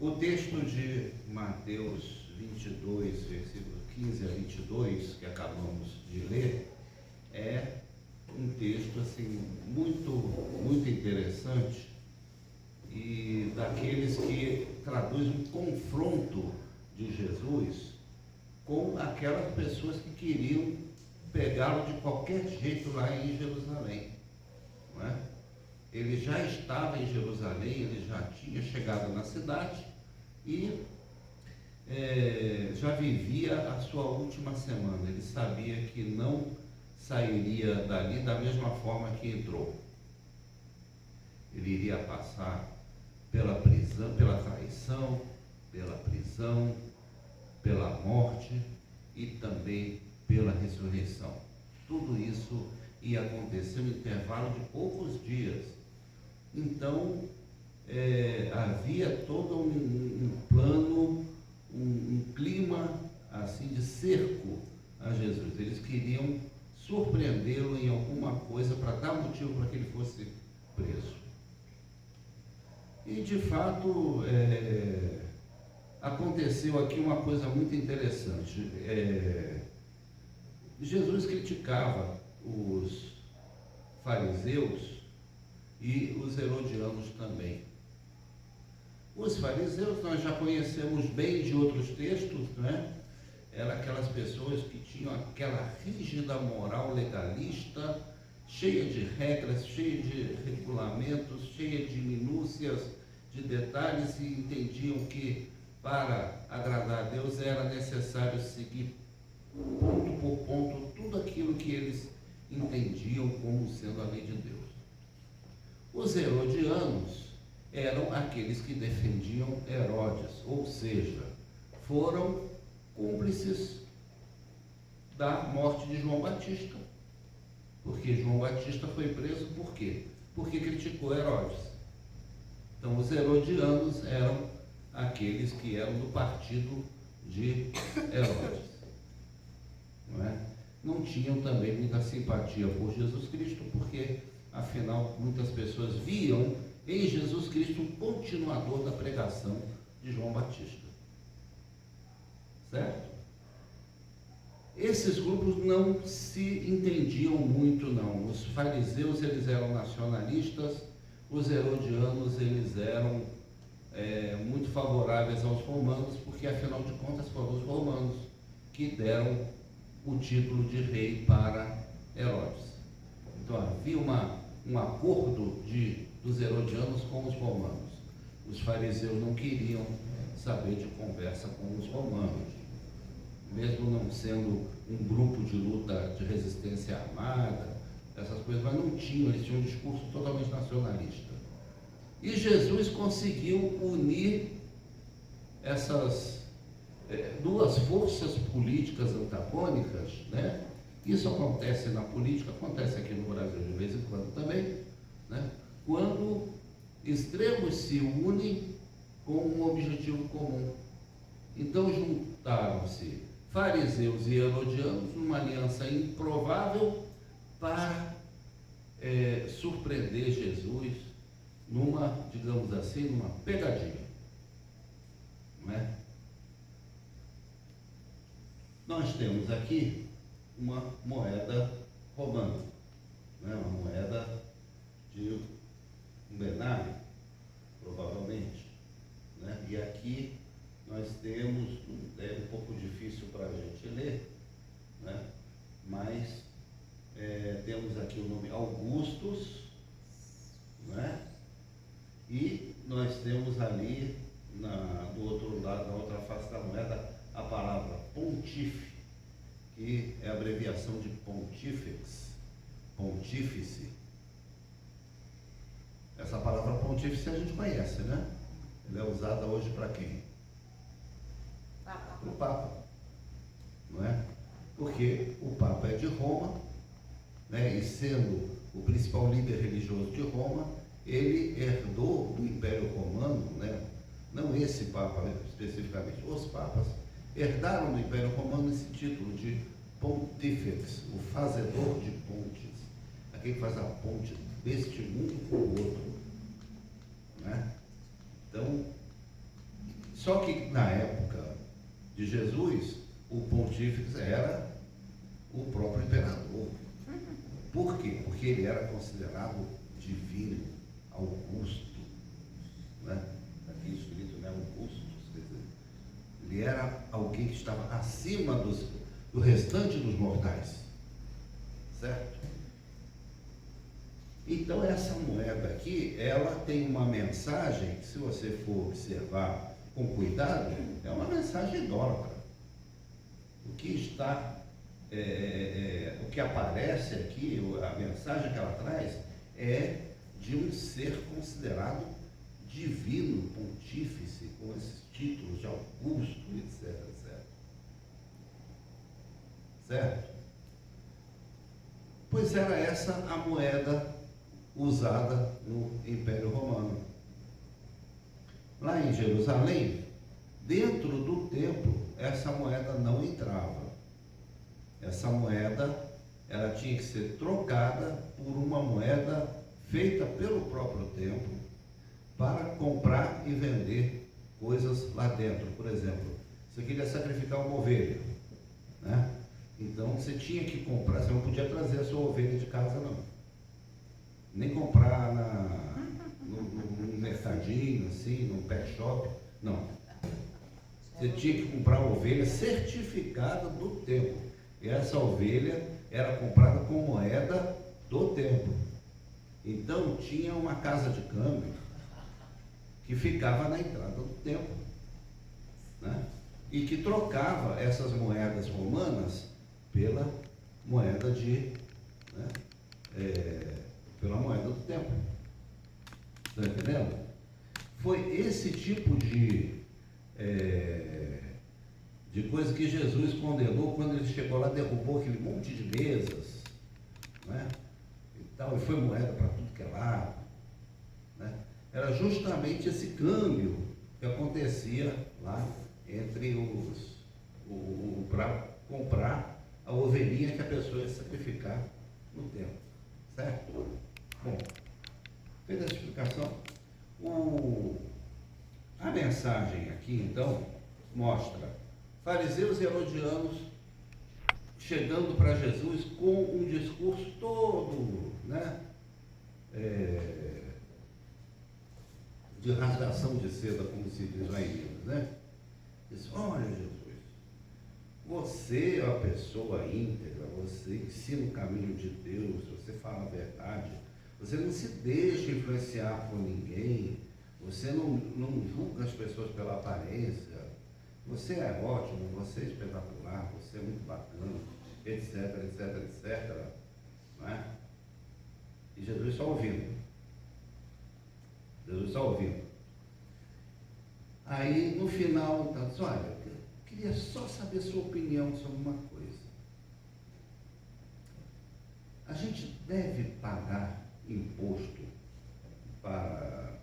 O texto de Mateus 22, versículos 15 a 22, que acabamos de ler, é um texto assim, muito interessante e daqueles que traduz um confronto de Jesus com aquelas pessoas que queriam pegá-lo de qualquer jeito lá em Jerusalém, não é? Ele já estava em Jerusalém, ele já tinha chegado na cidade e já vivia a sua última semana. Ele sabia que não sairia dali da mesma forma que entrou. Ele iria passar pela prisão, pela traição, pela prisão, pela morte e também pela ressurreição. Tudo isso ia acontecer no intervalo de poucos dias. Então, havia todo um plano, um clima assim de cerco a Jesus. Eles queriam surpreendê-lo em alguma coisa para dar motivo para que ele fosse preso. E de fato aconteceu aqui uma coisa muito interessante. Jesus criticava os fariseus e os herodianos também. Os fariseus nós já conhecemos bem de outros textos, não é? Eram aquelas pessoas que tinham aquela rígida moral legalista, cheia de regras, cheia de regulamentos, cheia de minúcias, de detalhes, e entendiam que para agradar a Deus era necessário seguir ponto por ponto tudo aquilo que eles entendiam como sendo a lei de Deus. Os herodianos eram aqueles que defendiam Herodes, ou seja, foram cúmplices da morte de João Batista. Porque João Batista foi preso por quê? Porque criticou Herodes. Então os herodianos eram aqueles que eram do partido de Herodes. Não é? Não tinham também muita simpatia por Jesus Cristo, porque afinal muitas pessoas viam em Jesus Cristo um continuador da pregação de João Batista. Certo? Esses grupos não se entendiam muito, não. Os fariseus, eles eram nacionalistas, os herodianos, eles eram muito favoráveis aos romanos, porque afinal de contas foram os romanos que deram o título de rei para Herodes. Então havia um acordo dos herodianos com os romanos. Os fariseus não queriam saber de conversa com os romanos, mesmo não sendo um grupo de luta de resistência armada, essas coisas, mas não tinham, eles tinham um discurso totalmente nacionalista. E Jesus conseguiu unir essas duas forças políticas antagônicas, né? Isso acontece na política, acontece aqui no Brasil de vez em quando também, né? Quando extremos se unem com um objetivo comum. Então juntaram-se fariseus e herodianos numa aliança improvável para surpreender Jesus numa, digamos assim, numa pegadinha, não é? Nós temos aqui uma moeda romana, né? Uma moeda de um denário, provavelmente, né? E aqui nós temos, é um pouco difícil para a gente ler, né? Mas temos aqui o nome Augustus, né? E nós temos ali do outro lado, na outra face da moeda, a palavra pontífice, que é a abreviação de pontífex, pontífice. Essa palavra pontífice a gente conhece, né? Ela é usada hoje para quem? Para o Papa, não é? Porque o Papa é de Roma, né? E sendo o principal líder religioso de Roma, ele herdou do Império Romano, né? Não esse Papa especificamente, os Papas herdaram do Império Romano esse título de Pontífex, o fazedor de pontes, aquele que faz a ponte deste mundo com o outro, né? Então, Só que na época de Jesus, o pontífice era o próprio imperador. Por quê? Porque ele era considerado divino, Augusto, né? Aqui escrito, né? Augusto, quer dizer, ele era alguém que estava acima do restante dos mortais, certo? Então essa moeda aqui, ela tem uma mensagem que, se você for observar com cuidado, é uma mensagem idólatra. O que está, o que aparece aqui, a mensagem que ela traz, é de um ser considerado divino, pontífice, com esses títulos de Augusto, etc, etc. Certo? Pois era essa a moeda usada no Império Romano. Lá em Jerusalém, dentro do templo, essa moeda não entrava. Essa moeda, ela tinha que ser trocada por uma moeda feita pelo próprio templo para comprar e vender coisas lá dentro. Por exemplo, você queria sacrificar uma ovelha, né? Então você tinha que comprar, você não podia trazer a sua ovelha de casa, não. Nem comprar no mercadinho, assim, no pet shop, não. Você tinha que comprar a ovelha certificada do templo. E essa ovelha era comprada com moeda do templo. Então tinha uma casa de câmbio que ficava na entrada do templo, né? E que trocava essas moedas romanas pela moeda né? Pela moeda do templo. Está entendendo? Foi esse tipo de coisa que Jesus condenou quando ele chegou lá, derrubou aquele monte de mesas, né? E tal, e foi moeda para tudo que é lado, né? Era justamente esse câmbio que acontecia lá entre para comprar a ovelhinha que a pessoa ia sacrificar no templo, certo? Bom, fez essa explicação. A mensagem aqui, então, mostra fariseus e herodianos chegando para Jesus com um discurso todo, né, de rasgação de seda, como se diz lá em Minas, né? Diz: olha, Jesus, você é uma pessoa íntegra, você ensina o caminho de Deus, você fala a verdade, você não se deixa influenciar por ninguém, você não julga as pessoas pela aparência, você é ótimo, você é espetacular, você é muito bacana, etc, etc, etc. Não é? E Jesus só ouvindo. Jesus só ouvindo. Aí, no final, então, diz: olha, eu queria só saber sua opinião sobre uma coisa. A gente deve pagar imposto para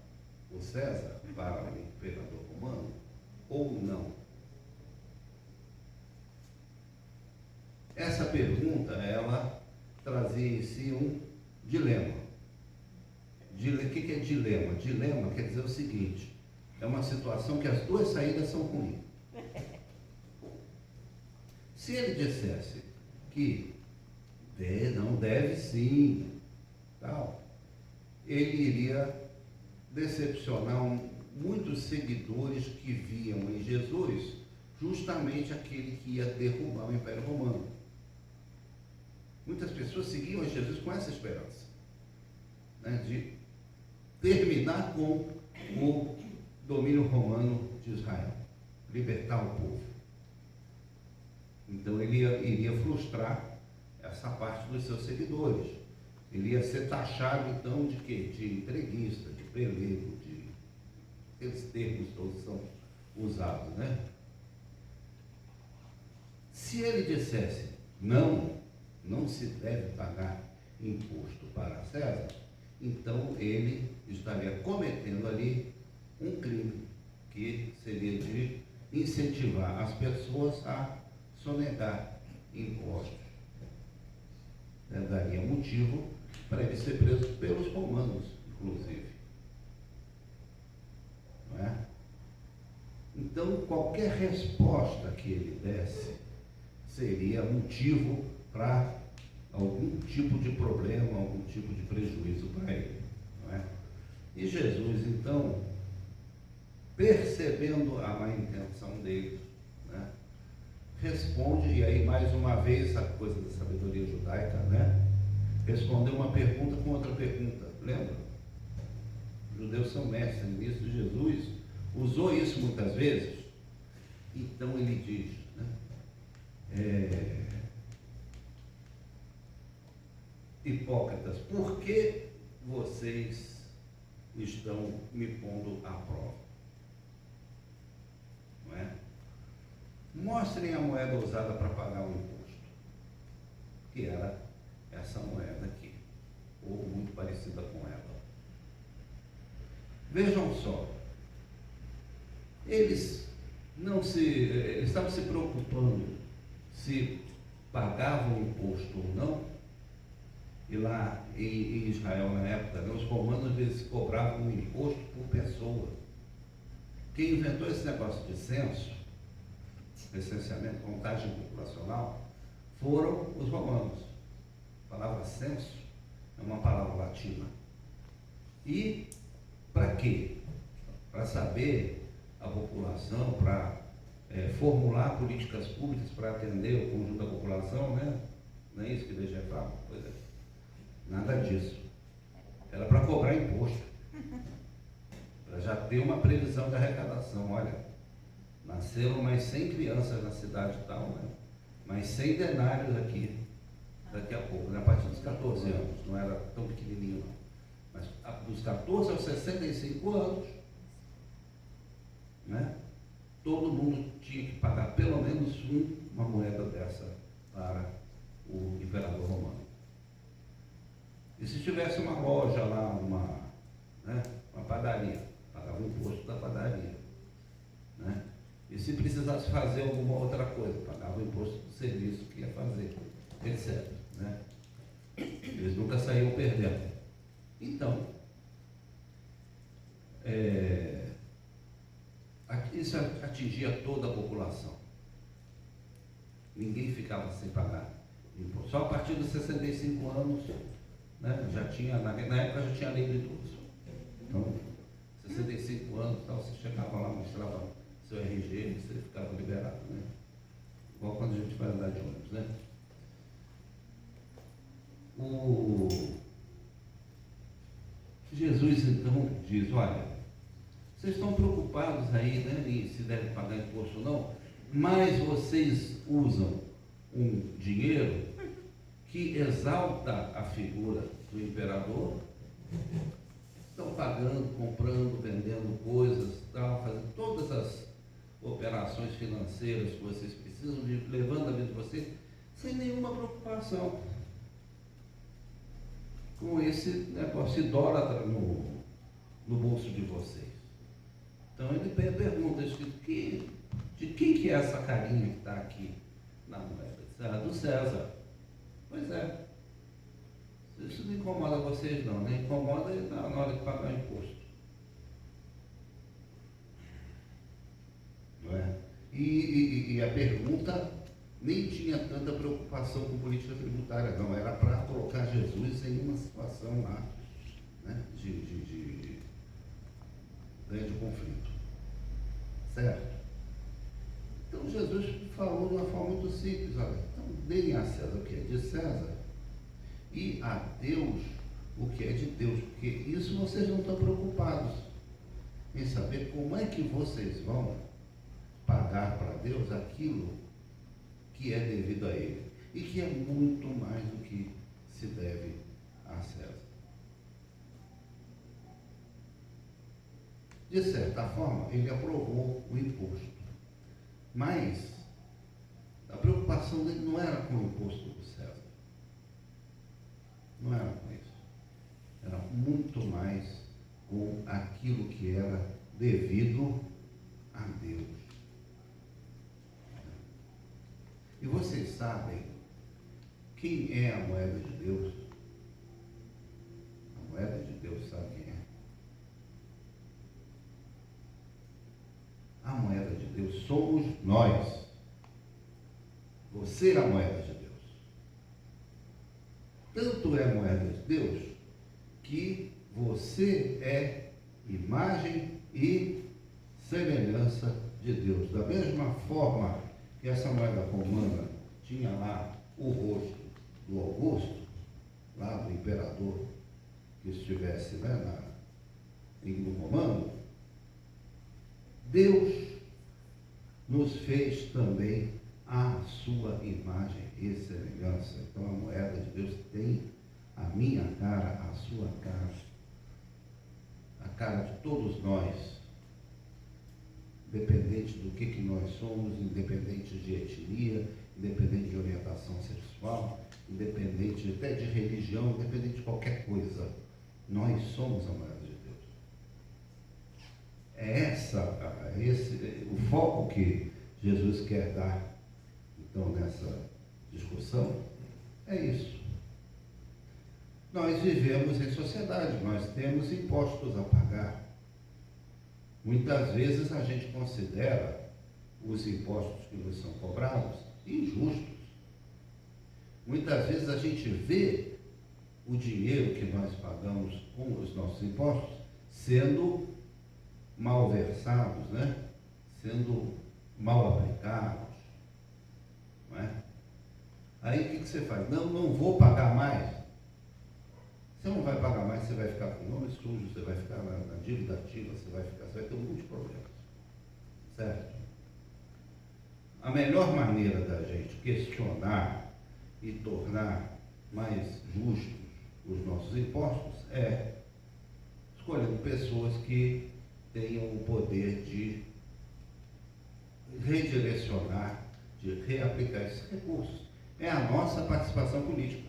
o César, para o imperador romano, ou não? Essa pergunta, ela trazia em si um dilema. O que é dilema? Dilema quer dizer o seguinte: é uma situação que as duas saídas são ruins. Se ele dissesse que não deve sim, tal, ele iria decepcionar muitos seguidores que viam em Jesus justamente aquele que ia derrubar o Império Romano. Muitas pessoas seguiam a Jesus com essa esperança, né, de terminar com o domínio romano de Israel, libertar o povo. Então ele iria frustrar essa parte dos seus seguidores. Ele ia ser taxado então de quê? De entreguista, de pelego, de aqueles termos todos são usados, né? Se ele dissesse não se deve pagar imposto para César, então ele estaria cometendo ali um crime, que seria de incentivar as pessoas a sonegar impostos. Daria motivo para ele ser preso pelos romanos, inclusive. Não é? Então, qualquer resposta que ele desse seria motivo para algum tipo de problema, algum tipo de prejuízo para ele, não é? E Jesus, então, percebendo a má intenção dele, né, responde, e aí mais uma vez a coisa da sabedoria judaica, né? Respondeu uma pergunta com outra pergunta, lembra? Os judeus são mestres nisso, e Jesus usou isso muitas vezes. Então ele diz, né? Hipócritas, por que vocês estão me pondo à prova? Não é? Mostrem a moeda usada para pagar o imposto, que era essa moeda aqui, ou muito parecida com ela. Vejam só, eles estavam se preocupando se pagavam imposto ou não. E lá em Israel, na época, os romanos eles cobravam um imposto por pessoa. Quem inventou esse negócio de censo, recenseamento, contagem populacional, foram os romanos. A palavra censo é uma palavra latina. E para quê? Para saber a população, para formular políticas públicas para atender o conjunto da população, né? Não é isso que deixa fala? Pois é. Nada disso. Era para cobrar imposto. Para já ter uma previsão de arrecadação. Olha, nasceram mais 100 crianças na cidade e tal, né? Mais 100 denários aqui, daqui a pouco, né? A partir dos 14 anos. Não era tão pequenininho, não. Mas dos 14 aos 65 anos, né? Todo mundo tinha que pagar pelo menos uma moeda dessa para o imperador romano. E se tivesse uma loja lá, uma padaria, pagava o imposto da padaria, né? E se precisasse fazer alguma outra coisa, pagava o imposto do serviço que ia fazer, etc. Né? Eles nunca saíam perdendo. Então, isso atingia toda a população. Ninguém ficava sem pagar imposto. Só a partir dos 65 anos, né, já tinha, na época já tinha lei do idoso. Então, 65 anos, tal, você chegava lá, mostrava seu RG, você ficava liberado, né? Igual quando a gente vai andar de ônibus, né? Jesus então diz, olha, vocês estão preocupados aí, né, em se devem pagar imposto ou não, mas vocês usam um dinheiro que exalta a figura do imperador, estão pagando, comprando, vendendo coisas, tal, fazendo todas as operações financeiras que vocês precisam, levando a vida de vocês, sem nenhuma preocupação com esse negócio idólatra no bolso de vocês. Então ele pergunta, de quem que é essa carinha que está aqui na moeda? É do César. Pois é. Isso não incomoda vocês não, né? Incomoda na hora de pagar o imposto. Não é? E a pergunta nem tinha tanta preocupação com política tributária, não. Era para colocar Jesus em uma situação lá, né, de conflito. Certo? Então Jesus falou de uma forma muito simples, olha, então deem a César o que é de César e a Deus o que é de Deus, porque isso vocês não estão preocupados em saber como é que vocês vão pagar para Deus aquilo que é devido a Ele e que é muito mais do que se deve a César. De certa forma, ele aprovou o imposto, mas a preocupação dele não era com o imposto do César. Não era com isso. Era muito mais com aquilo que era devido a Deus. E vocês sabem quem é a moeda de Deus? A moeda de Deus, sabe quem é? A moeda de somos nós. Você é a moeda de Deus. Tanto é a moeda de Deus que você é imagem e semelhança de Deus. Da mesma forma que essa moeda romana tinha lá o rosto do Augusto, lá do imperador que estivesse, né, no romano, Deus nos fez também a sua imagem e semelhança. Então a moeda de Deus tem a minha cara, a sua cara, a cara de todos nós, independente do que nós somos, independente de etnia, independente de orientação sexual, independente até de religião, independente de qualquer coisa. Nós somos a moeda de Deus. É esse o foco que Jesus quer dar, então, nessa discussão, é isso. Nós vivemos em sociedade, nós temos impostos a pagar. Muitas vezes a gente considera os impostos que nos são cobrados injustos. Muitas vezes a gente vê o dinheiro que nós pagamos com os nossos impostos sendo malversados, né? Sendo mal aplicados. Não é? Aí o que você faz? Não vou pagar mais. Você não vai pagar mais, você vai ficar com o nome sujo, você vai ficar na dívida ativa, você vai ter um monte de problemas. Certo? A melhor maneira da gente questionar e tornar mais justos os nossos impostos é escolhendo pessoas que tenham o poder de redirecionar, de reaplicar esses recursos. É a nossa participação política.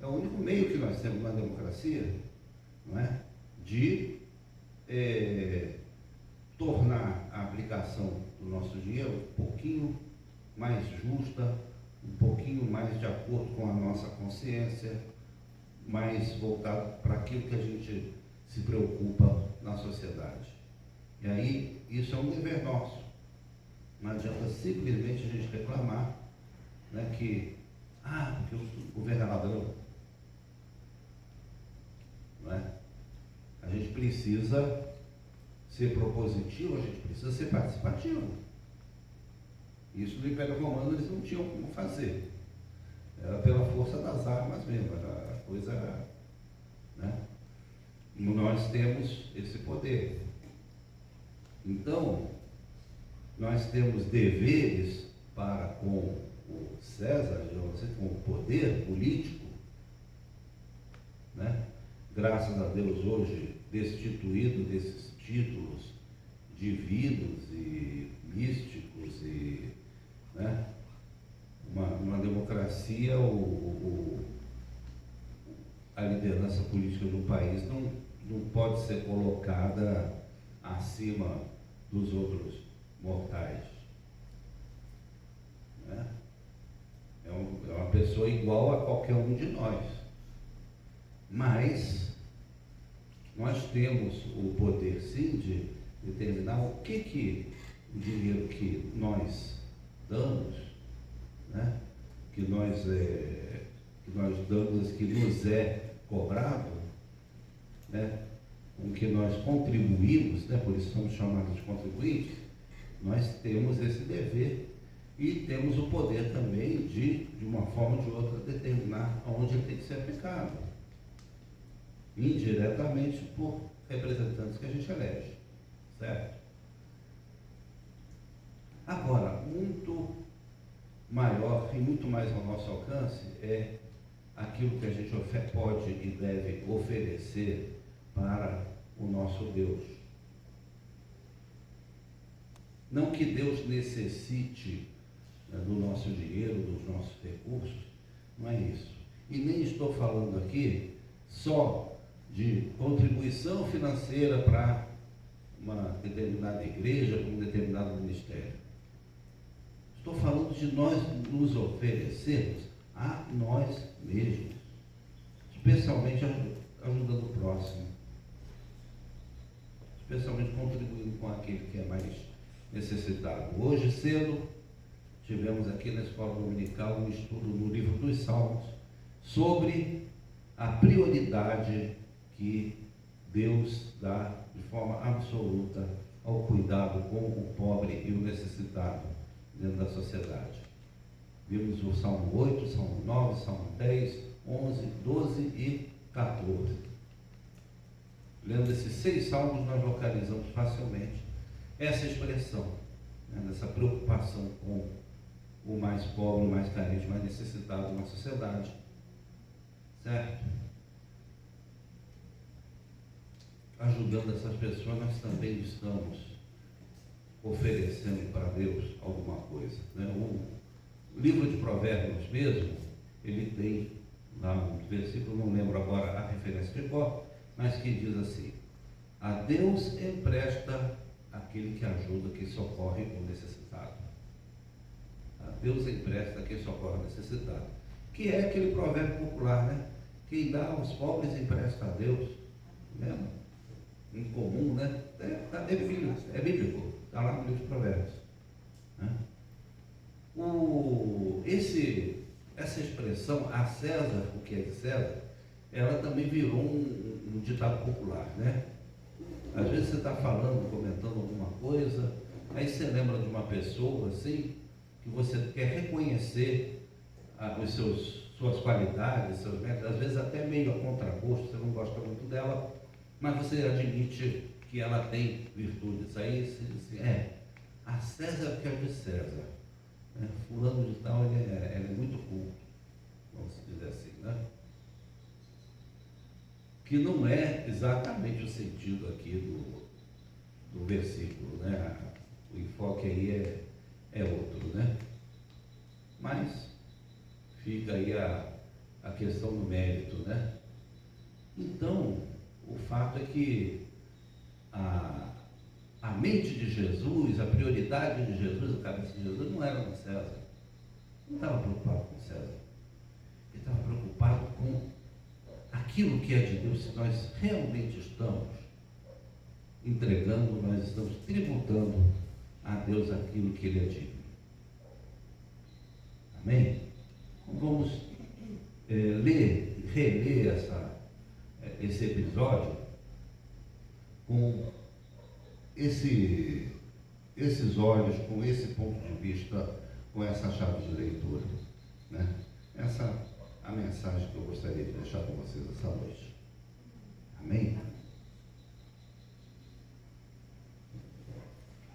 É o único meio que nós temos na democracia, não é? De tornar a aplicação do nosso dinheiro um pouquinho mais justa, um pouquinho mais de acordo com a nossa consciência, mais voltado para aquilo que a gente se preocupa na sociedade. E aí, isso é um dever nosso. Não adianta simplesmente a gente reclamar, né, porque o governo é ladrão. Não é? A gente precisa ser propositivo, a gente precisa ser participativo. Isso no Império Romano eles não tinham como fazer. Era pela força das armas mesmo, a coisa era, né? Nós temos esse poder. Então, nós temos deveres para com o César, com o poder político, né? Graças a Deus hoje destituído desses títulos divinos e místicos e, né? Uma democracia, a liderança política do país não pode ser colocada acima dos outros mortais. Né? É uma pessoa igual a qualquer um de nós. Mas nós temos o poder, sim, de determinar o que o dinheiro que nós damos, né? que nós damos, que nos é cobrado, né? Com que nós contribuímos, né? Por isso somos chamados de contribuintes, nós temos esse dever e temos o poder também de uma forma ou de outra, determinar onde ele tem que ser aplicado, indiretamente por representantes que a gente elege, certo? Agora, muito maior e muito mais ao nosso alcance é aquilo que a gente pode e deve oferecer para o nosso Deus. Não que Deus necessite, né, do nosso dinheiro, dos nossos recursos, não é isso. E nem estou falando aqui só de contribuição financeira para uma determinada igreja, para um determinado ministério. Estou falando de nós nos oferecermos a nós mesmos, especialmente ajudando o próximo, especialmente contribuindo com aquele que é mais necessitado. Hoje cedo tivemos aqui na escola dominical um estudo no livro dos Salmos sobre a prioridade que Deus dá de forma absoluta ao cuidado com o pobre e o necessitado dentro da sociedade. Vimos o Salmo 8, Salmo 9, Salmo 10, 11, 12 e 14. Lendo esses 6 salmos, nós localizamos facilmente essa expressão, né, dessa preocupação com o mais pobre, o mais carente, o mais necessitado na sociedade. Certo? Ajudando essas pessoas, nós também estamos oferecendo para Deus alguma coisa. Né? O livro de Provérbios mesmo, ele tem lá um versículo, não lembro agora a referência de cor, mas que diz assim: a Deus empresta aquele que ajuda, que socorre o necessitado. A Deus empresta quem socorre o necessitado. Que é aquele provérbio popular, né? Quem dá aos pobres empresta a Deus. Lembra? Incomum, né? É bíblico. Está lá no livro de Provérbios. Né? Essa expressão, a César o que é de César, ela também virou um ditado popular, né? Às vezes você está falando, comentando alguma coisa, aí você lembra de uma pessoa assim, que você quer reconhecer suas qualidades, seus métodos, às vezes até meio a contragosto, você não gosta muito dela, mas você admite que ela tem virtudes. Aí você diz assim, a César que é de César. Né? Fulano de tal, ele é muito culto, vamos dizer assim, né? Que não é exatamente o sentido aqui do versículo, né? O enfoque aí é outro, né? Mas fica aí a questão do mérito, né? Então, o fato é que a mente de Jesus, a prioridade de Jesus, a cabeça de Jesus não era no César. Não estava preocupado com César. Ele estava preocupado com aquilo que é de Deus. Se nós realmente estamos entregando, nós estamos tributando a Deus aquilo que Ele é digno. Amém? Então, vamos reler esse episódio com esses olhos, com esse ponto de vista, com essa chave de leitura, né? Essa é a mensagem que eu gostaria de deixar com vocês essa noite. Amém?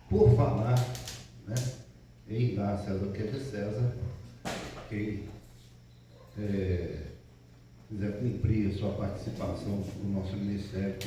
Por falar, né, em dar a César o que é de César, quem quiser cumprir a sua participação no nosso ministério,